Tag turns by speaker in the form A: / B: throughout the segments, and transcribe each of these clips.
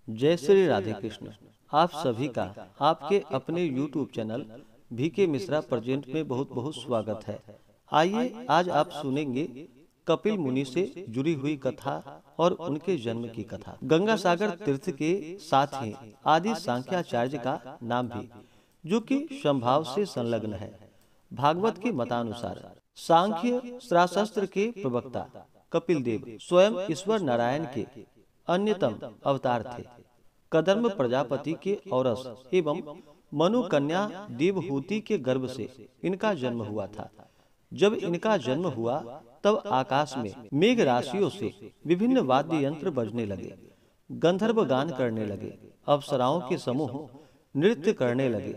A: जय श्री राधे कृष्ण। आप सभी का आपके अपने YouTube channel VK Mishra present में बहुत बहुत स्वागत है। आइए आज आप सुनेंगे कपिल मुनि से जुड़ी हुई कथा और उनके जन्म की कथा। गंगा सागर तीर्थ के साथ ही आदि सांख्याचार्य का नाम भी, जो कि संभाव से संलग्न है। भागवत के मतानुसार सांख्य शास्त्र के प्रवक्ता कपिल देव स्वयं ईश्वर नारायण के अन्यतम अवतार थे। कदर्म प्रजापति के औरस एवं मनु कन्या देवहूति के गर्भ से इनका जन्म हुआ था। जब इनका जन्म हुआ तब आकाश में मेघ राशियों से विभिन्न वाद्य यंत्र बजने लगे, गंधर्व गान करने लगे, अप्सराओं के समूह नृत्य करने लगे,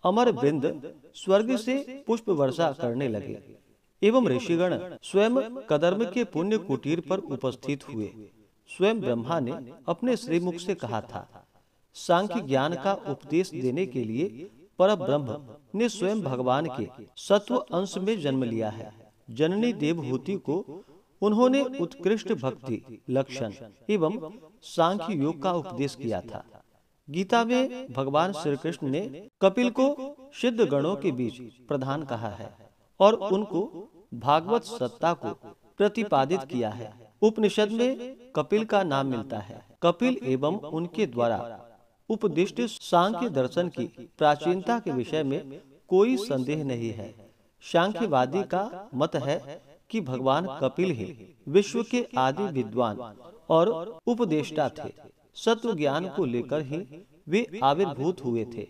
A: अमर वृंद स्वर्ग से पुष्प वर्षा करने लगे एवं ऋषिगण स्वयं कदर्म के पुण्य कुटीर पर उपस्थित हुए। स्वयं ब्रह्मा ने अपने श्रीमुख से कहा था, सांख्य ज्ञान का उपदेश देने के लिए परब्रह्म ने स्वयं भगवान के सत्व अंश में जन्म लिया है। जननी देवहूति को उन्होंने उत्कृष्ट भक्ति लक्षण एवं सांख्य योग का उपदेश किया था। गीता में भगवान श्री कृष्ण ने कपिल को सिद्ध गणों के बीच प्रधान कहा है और उनको भागवत सत्ता को प्रतिपादित किया है। उपनिषद में कपिल का नाम मिलता है। कपिल एवं उनके द्वारा उपदिष्ट सांख्य दर्शन की प्राचीनता के विषय में कोई संदेह नहीं है। सांख्यवादी का मत है कि भगवान कपिल ही विश्व के आदि विद्वान और उपदेष्टा थे। सत्व ज्ञान को लेकर ही वे आविर्भूत हुए थे।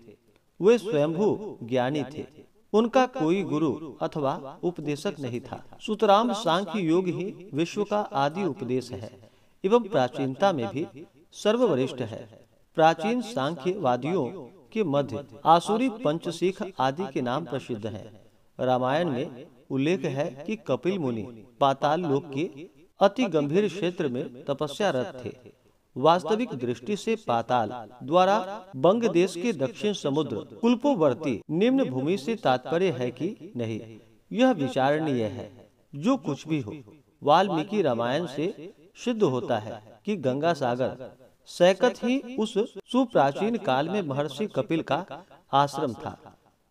A: वे स्वयंभू ज्ञानी थे। उनका कोई गुरु अथवा उपदेशक नहीं था। सुतराम सांख्य योग ही विश्व का आदि उपदेश है एवं प्राचीनता में भी सर्ववरिष्ठ है। प्राचीन सांख्यवादियों के मध्य आसुरी पंचशीख आदि के नाम प्रसिद्ध हैं। रामायण में उल्लेख है कि कपिल मुनि पाताल लोक के अति गंभीर क्षेत्र में तपस्यारत थे। वास्तविक दृष्टि से पाताल द्वारा बंग देश के दक्षिण समुद्र कुल्पोवर्ती निम्न भूमि से तात्पर्य है कि नहीं, यह विचारणीय है। जो कुछ भी हो, वाल्मीकि रामायण से सिद्ध होता है कि गंगा सागर सैकत ही उस सुप्राचीन काल में महर्षि कपिल का आश्रम था।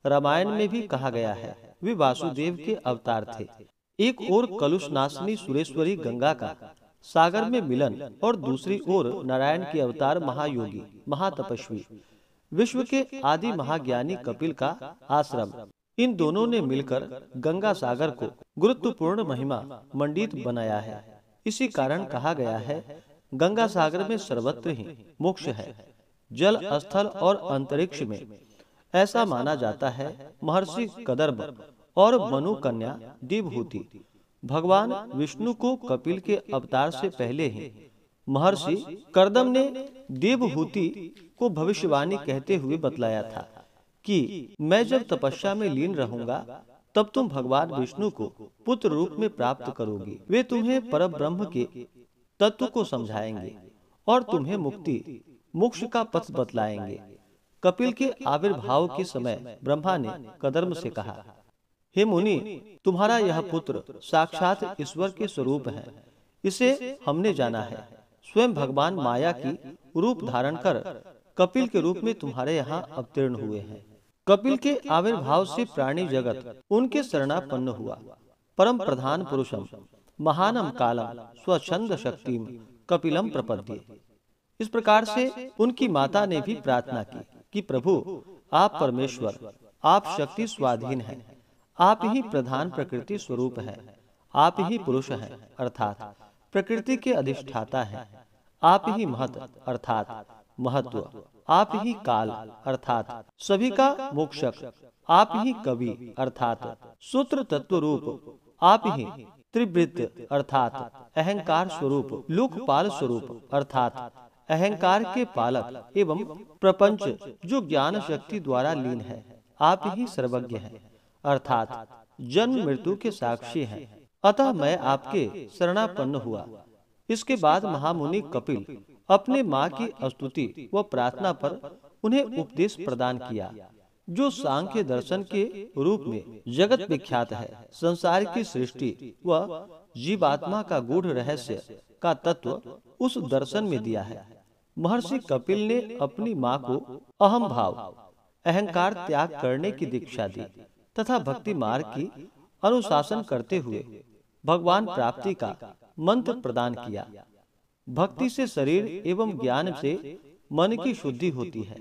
A: रामायण में भी कहा गया है वे वासुदेव के अवतार थे। एक ओर कलुषनाशिनी सुरेश्वरी गंगा का सागर में मिलन और दूसरी ओर नारायण के अवतार महायोगी महातपस्वी विश्व के आदि महाज्ञानी कपिल का आश्रम, इन दोनों ने मिलकर गंगा सागर को गुरुत्वपूर्ण महिमा मंडित बनाया है। इसी कारण कहा गया है गंगा सागर में सर्वत्र ही मोक्ष है। जल स्थल और अंतरिक्ष में ऐसा माना जाता है महर्षि कदर्भ और मनु कन्या देवहूति भगवान विष्णु को कपिल के अवतार से पहले ही महर्षि कर्दम ने देवहूति को भविष्यवाणी कहते हुए बतलाया था कि मैं जब तपस्या में लीन रहूंगा तब तुम भगवान विष्णु को पुत्र रूप में प्राप्त करोगी। वे तुम्हें परब्रह्म के तत्व को समझाएंगे और तुम्हें मुक्ति मोक्ष का पथ बतलाएंगे। कपिल के आविर्भाव के समय ब्रह्मा ने कदर्म से कहा, हे मुनि, तुम्हारा यह पुत्र साक्षात ईश्वर के स्वरूप है। इसे हमने जाना है। स्वयं भगवान माया की रूप धारण कर कपिल के रूप में तुम्हारे यहाँ अवतीर्ण हुए हैं। कपिल के आविर्भाव से प्राणी जगत उनके शरणापन्न हुआ। परम प्रधान पुरुषम महानम कालम स्वच्छंद शक्तिम कपिलम प्रपद्ये। इस प्रकार से उनकी माता ने भी प्रार्थना की कि प्रभु, आप परमेश्वर, आप शक्ति स्वाधीन हैं, आप ही प्रधान प्रकृति स्वरूप है, आप ही पुरुष हैं अर्थात प्रकृति के अधिष्ठाता हैं, आप ही महत अर्थात महत्व, आप ही काल अर्थात सभी का मोक्षक, आप ही कवि अर्थात सूत्र तत्व रूप, आप ही त्रिवृत्त अर्थात अहंकार स्वरूप, लोकपाल स्वरूप अर्थात अहंकार के पालक एवं प्रपंच जो ज्ञान शक्ति द्वारा लीन है, आप ही सर्वज्ञ हैं अर्थात जन्म मृत्यु के साक्षी हैं। अतः मैं आपके शरणापन्न हुआ। इसके बाद महामुनि कपिल अपने माँ की स्तुति व प्रार्थना पर उन्हें उपदेश प्रदान किया, जो सांख्य दर्शन के रूप में जगत विख्यात है। संसार की सृष्टि व जीवात्मा का गूढ़ रहस्य का तत्व उस दर्शन में दिया है। महर्षि कपिल ने अपनी माँ को अहम भाव, अहंकार त्याग करने की दीक्षा दी तथा भक्ति मार्ग की अनुशासन करते हुए भगवान प्राप्ति का मंत्र प्रदान किया। भक्ति से शरीर एवं ज्ञान से मन की शुद्धि होती है।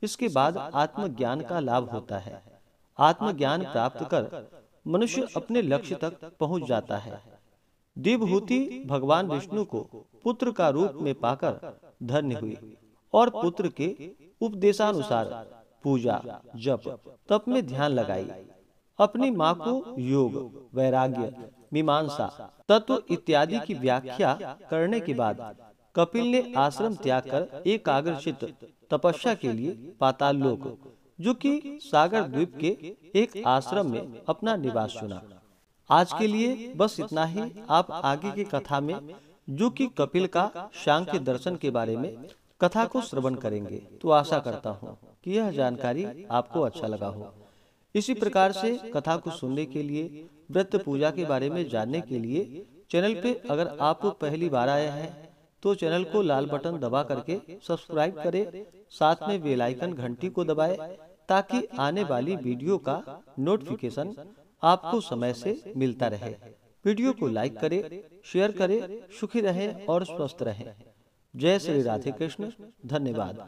A: इसके बाद आत्मज्ञान का लाभ होता है। आत्मज्ञान प्राप्त कर मनुष्य अपने लक्ष्य तक पहुंच जाता है। दिव्यहूति भगवान विष्णु को पुत्र का रूप में पाकर धन्य हुई और पुत्र के उपदेशानुसार पूजा, जप, तप में ध्यान लगाई। अपनी माँ को योग, वैराग्य, मीमांसा, तत्व इत्यादि की व्याख्या करने के बाद कपिल ने आश्रम त्याग कर एकाग्रचित्त तपस्या के लिए पाताल लोक, जो कि सागर द्वीप के एक आश्रम में अपना निवास चुना। आज के लिए बस इतना ही। आप आगे की कथा में, जो कि कपिल का सांख्य दर्शन के बारे में कथा को श्रवण करेंगे, तो आशा करता हूँ कि यह जानकारी आपको अच्छा लगा हो। इसी प्रकार से कथा को सुनने के लिए, व्रत पूजा के बारे में जानने के लिए चैनल पे अगर आप पहली बार आए हैं तो चैनल को लाल बटन दबा करके सब्सक्राइब करें, साथ में बेल आइकन घंटी को दबाएं ताकि आने वाली वीडियो का नोटिफिकेशन आपको समय से मिलता रहे। वीडियो को लाइक करें, शेयर करें। सुखी रहें और स्वस्थ रहें। जय श्री राधे कृष्ण। धन्यवाद।